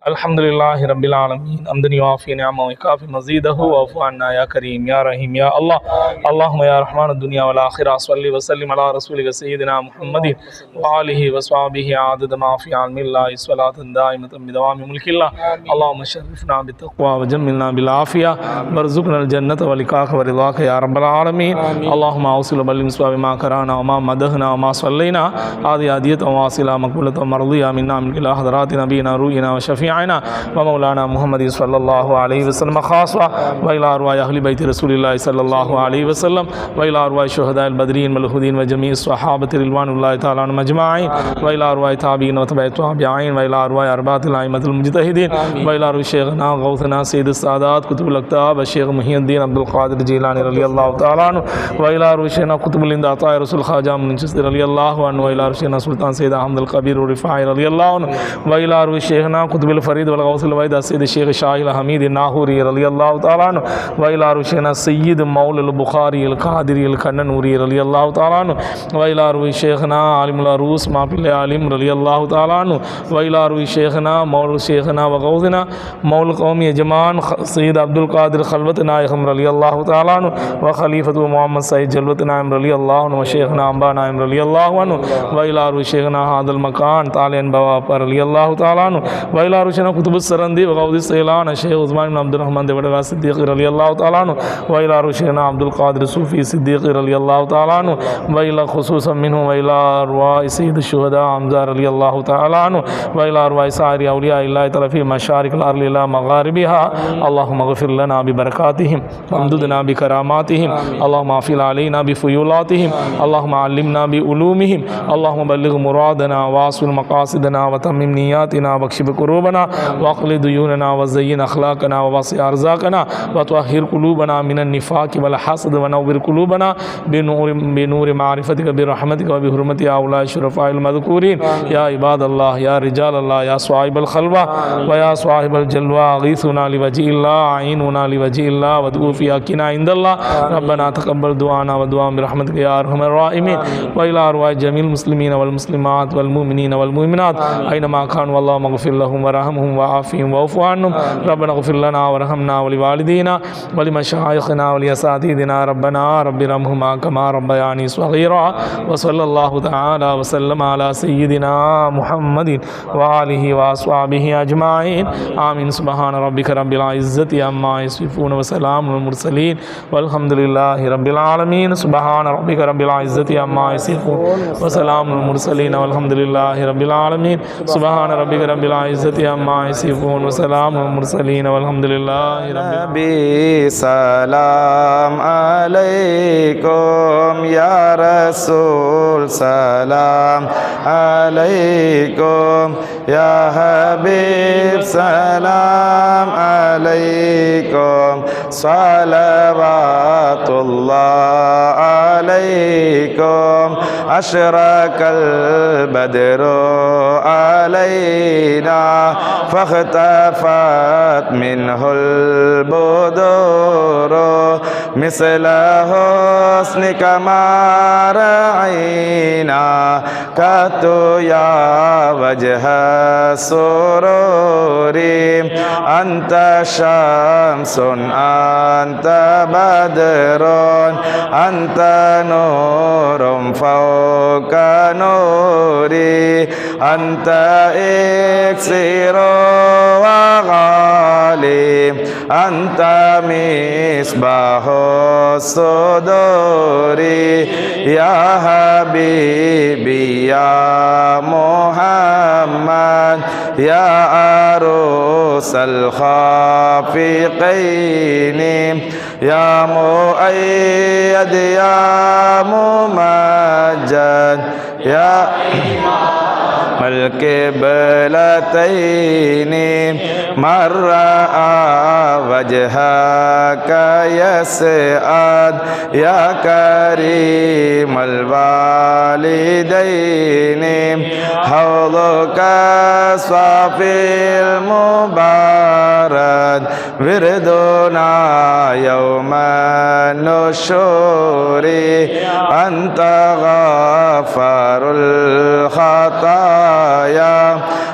الحمد لله رب العالمين حمدا يوافي نعمه ويكافي مزيده واعف عنا يا كريم يا رحيم يا الله. اللهم يا رحمن الدنيا والآخرة صل وسلم على رسولك سيدنا محمد وآله وصحبه عدد ما في علم الله صلاة دائمة بدوام ملك الله. اللهم شرفنا بالتقوى وجملنا بالعافية وارزقنا الجنة ولقاك ورضاك يا رب العالمين. اللهم اوصل بالمسوى بما قرانا وما مدحنا وما صلينا هذه هدية واصلة مقبولة مرضية منا من إلى حضرات نبينا روحنا وشفيعنا ومولانا محمد صلى الله عليه وسلم خاصة وإلى أرواح أهل بيت رسول الله صلى الله عليه وسلم وإلى أرواح الشهداء البدرين والهدين وجميع الصحابة رضوان الله تعالى عنهم أجمعين وإلى أرواح التابعين وتبع التابعين وإلى أرواح أربعة الأئمة المجتهدين وإلى أرواح شيخنا غوثنا سيد السادات كتب الأكتاب الشيخ محي الدين عبد القادر الجيلاني رضي الله تعالى عنه وإلى أرواح شيخنا قطب الهند عطاء رسول خواجة من چشتی رضي الله عنه وإلى أرواح شيخنا سلطان سيد أحمد الكبير الرفاعي رضي الله عنه وإلى أرواح شيخنا قطب الفريد والغوث الوحيد سيد الشيخ شاهي الحميد الناهوري رضي الله تعالى عنه وإلى أرواح شيخنا سيد مولى البخاري القادري الكننوري رضي الله تعالى عنه وإلى أرواح شيخنا عالم العروس مابل عالم رضي الله تعالى عنه وإلى أرواح شيخنا مولى شيخنا وغوثنا مولى قوم يجمان سيد عبد القادر خلوت نائم رضي الله تعالى عنه وخليفة محمد سيد جلوت نائم رضي الله عنه وشيخنا أنبا نائم رضي الله عنه وإلى أرواح شيخنا هذا المكان طالين بواب رضي الله تعالى عنه وإلى أرواح شيخنا كتب السرندي وغوث السيلان الشيخ عثمان بن عبد الرحمن دبدغا صديق رضي الله تعالى عنه وإلى أرواح شيخنا عبد القادر الصوفي صديق رضي الله تعالى عنه وإلى خصوصا منه وإلى أرواح سيد الشهداء حمزة رضي الله تعالى عنه وإلى أرواح سائر أولياء الله تعالى في مشارق الأرض إلى مغاربها. اللهم اغفر لنا ببركاتهم وامددنا بكراماتهم اللهم اغفر علينا بفيولاتهم اللهم علمنا بعلومهم اللهم بلغ مرادنا واصل مقاصدنا وتمم نياتنا واكشف كروبنا واقل ديوننا وزين أخلاقنا ووسع أرزاقنا وطهر قلوبنا من النفاق والحسد ونور قلوبنا بنور معرفتك برحمتك وبحرمة هؤلاء الشرفاء المذكورين. يا عباد الله يا رجال الله يا صاحب الخلوة ويا صاحب الجلوة أغيثنا لوجه الله أعيننا لوجه الله وادعوا في حقنا عند الله. ربنا تقبل دعانا ودعاء برحمتك يا أرحم الراحمين. وإلى أرواح جميع المسلمين والمسلمات والمؤمنين والمؤمنات أينما كانوا اللهم اغفر لهم وارحمهم وعافهم واعف عنهم. ربنا اغفر لنا وارحمنا ولوالدينا ولمشايخنا ولأساتذتنا ربنا رب ارحمهما كما ربياني صغيرا. وصلى الله تعالى وسلم على سيدنا محمد وآله وأصحابه أجمعين آمين. سبحان ربك رب العزة عما يصفون وسلام على المرسلين والحمد لله رب العالمين. سبحان ربك رب العزة عما يصفون وسلام على المرسلين والحمد لله رب العالمين. سبحان ربك رب العزة عما يصفون وسلام على المرسلين والحمد لله رب العالمين. سلام عليكم يا رسول سلام عليكم يا حبيب سلام عليكم صلوات الله عليكم أشرق البدر علينا فاختفت منه البدور مثل حسنك ما رأينا قط يا وجه السرور أنت شمس أنت بدر أنت نور فوق نوري أنت إكسير وغالي أنت مصباح الصدور يا حبيبي يا محمد يا عروس الخافقين يا مؤيد يا ممجد يا القبلتين من رأى وجهك يسعد يا كريم الوالدين حوضك صافي المبارك وردنا يوم النشور أنت غفار الخطايا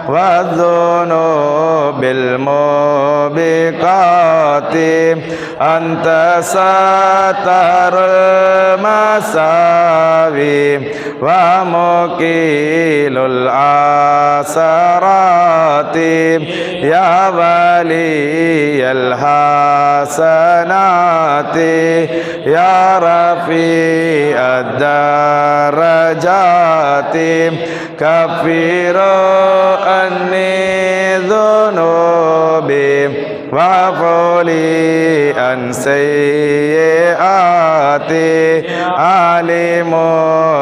والذنوب بالموبقات أنت ستر المساوي ومقيل العثرات يا ولي الحسنات يا رفيع الدرجات كفر عني ذنوبي واعف لي عن سيئاتي عليم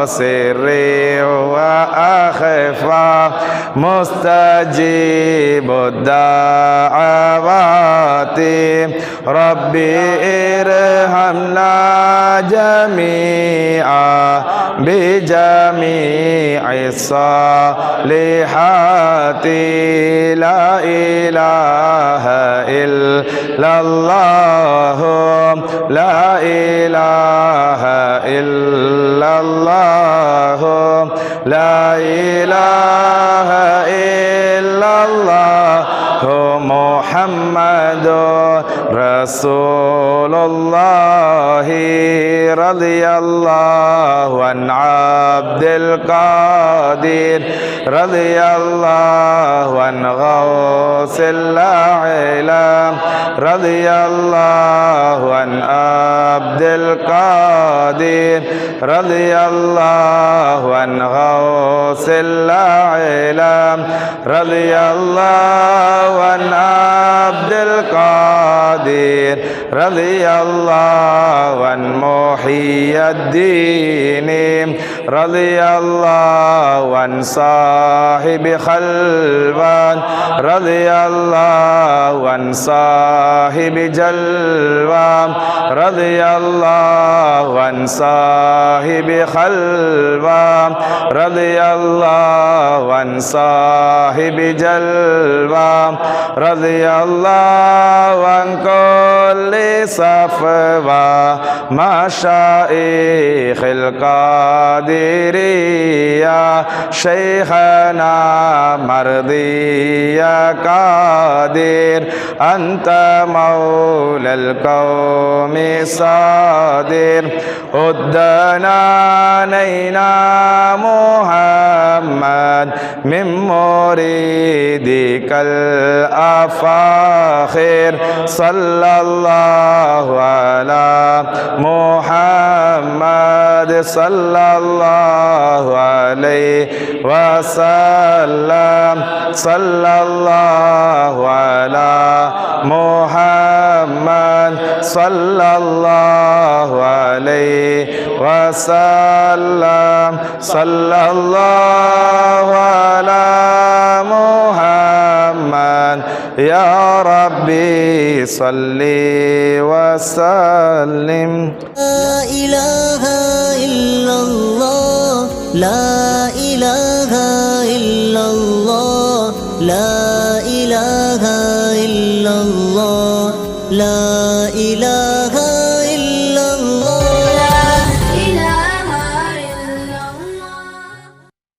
سري وأخفى مستجيب الدعوات ربي ارحمنا جميعا بجميع الصالحات لا إله إلا الله لا إله إلا الله لا إله إلا الله محمد رسول الله رضي الله عن عبد القادر رضي الله عن غوث الأعلام رضي الله عن عبد القادر رضي الله عن غوث الأعلام رضي الله عن عبد القادر رضي الله عن محي الدين رضي الله عن صاحب خلوان رضي الله عن صاحب جلوان رضي الله عن صاحب خلوان رضي الله عن صاحب جلوان رضي الله عن كل صفوة مشايخ القادرية شيخنا مرضي يا قادر أنت مولى القوم صادر أدنا نينا محمد من مريدك الأفاخر صلى الله على محمد صلى الله عليه وسلم صلى الله على محمد صلى الله عليه وسلم صلى الله على محمد يا ربي صل وسلم لا إله إلا الله لا إله إلا الله لا إله إلا الله لا إله